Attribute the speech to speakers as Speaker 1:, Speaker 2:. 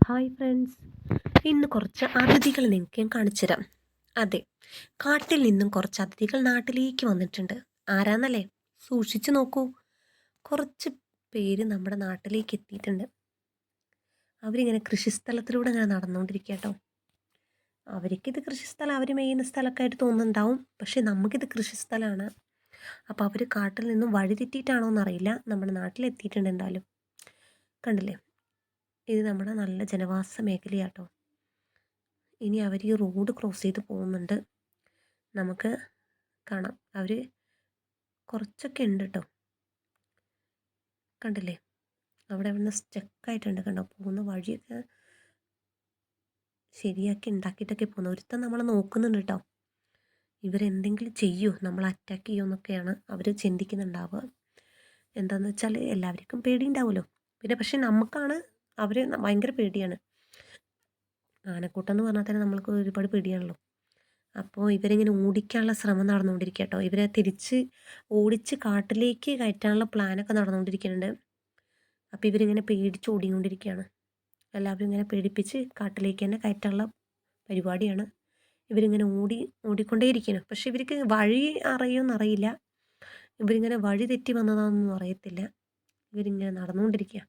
Speaker 1: Hi friends, ഇന്ന് കുറച്ച് അതിഥികൾ നിങ്ങൾക്ക് ഞാൻ കാണിച്ചു തരാം. അതെ, കാട്ടിൽ നിന്നും കുറച്ച് അതിഥികൾ നാട്ടിലേക്ക് വന്നിട്ടുണ്ട്. ആരാന്നല്ലേ? സൂക്ഷിച്ചു നോക്കൂ. കുറച്ച് പേര് നമ്മുടെ നാട്ടിലേക്ക് എത്തിയിട്ടുണ്ട്. അവരിങ്ങനെ കൃഷിസ്ഥലത്തിലൂടെ ഇങ്ങനെ നടന്നുകൊണ്ടിരിക്കുക കേട്ടോ. അവർക്കിത് കൃഷിസ്ഥലം, അവർ മെയിൻ സ്ഥലമൊക്കെ ആയിട്ട് തോന്നുന്നുണ്ടാവും. പക്ഷേ നമുക്കിത് കൃഷിസ്ഥലമാണ്. അപ്പോൾ അവർ കാട്ടിൽ നിന്നും വഴി തെറ്റിയിട്ടാണോ എന്നറിയില്ല, നമ്മുടെ നാട്ടിലെത്തിയിട്ടുണ്ട് എന്തായാലും. കണ്ടില്ലേ, ഇത് നമ്മുടെ നല്ല ജനവാസ മേഖലയാട്ടോ. ഇനി അവർ ഈ റോഡ് ക്രോസ് ചെയ്ത് പോകുന്നുണ്ട്. നമുക്ക് കാണാം, അവർ കുറച്ചൊക്കെ ഉണ്ട് കേട്ടോ. കണ്ടില്ലേ, അവിടെ നിന്ന് സ്റ്റക്കായിട്ടുണ്ട്. കണ്ടോ, പോകുന്ന വഴിയൊക്കെ ശരിയാക്കി ഉണ്ടാക്കിയിട്ടൊക്കെ പോകുന്നു. ഒരുത്തൻ നമ്മളെ നോക്കുന്നുണ്ട് കേട്ടോ. ഇവരെന്തെങ്കിലും ചെയ്യൂ, നമ്മൾ അറ്റാക്ക് ചെയ്യുമോ എന്നൊക്കെയാണ് അവർ ചിന്തിക്കുന്നുണ്ടാവുക. എന്താണെന്ന് വെച്ചാൽ എല്ലാവർക്കും പേടിയുണ്ടാവുമല്ലോ. പിന്നെ പക്ഷെ നമുക്കാണ് അവർ ഭയങ്കര പേടിയാണ്. ആനക്കൂട്ടം എന്ന് പറഞ്ഞാൽ തന്നെ നമ്മൾക്ക് ഒരുപാട് പേടിയാണല്ലോ. അപ്പോൾ ഇവരിങ്ങനെ ഓടിക്കാനുള്ള ശ്രമം നടന്നുകൊണ്ടിരിക്കുക കേട്ടോ. ഇവരെ തിരിച്ച് ഓടിച്ച് കാട്ടിലേക്ക് കയറ്റാനുള്ള പ്ലാനൊക്കെ നടന്നുകൊണ്ടിരിക്കുന്നുണ്ട്. അപ്പോൾ ഇവരിങ്ങനെ പേടിച്ച് ഓടിക്കൊണ്ടിരിക്കുകയാണ്. എല്ലാവരും ഇങ്ങനെ പേടിപ്പിച്ച് കാട്ടിലേക്ക് തന്നെ കയറ്റാനുള്ള പരിപാടിയാണ്. ഇവരിങ്ങനെ ഓടിക്കൊണ്ടേയിരിക്കുന്നു. പക്ഷേ ഇവർക്ക് വഴി അറിയുമെന്നറിയില്ല. ഇവരിങ്ങനെ വഴി തെറ്റി വന്നതാണെന്നൊന്നും അറിയത്തില്ല. ഇവരിങ്ങനെ നടന്നുകൊണ്ടിരിക്കുക.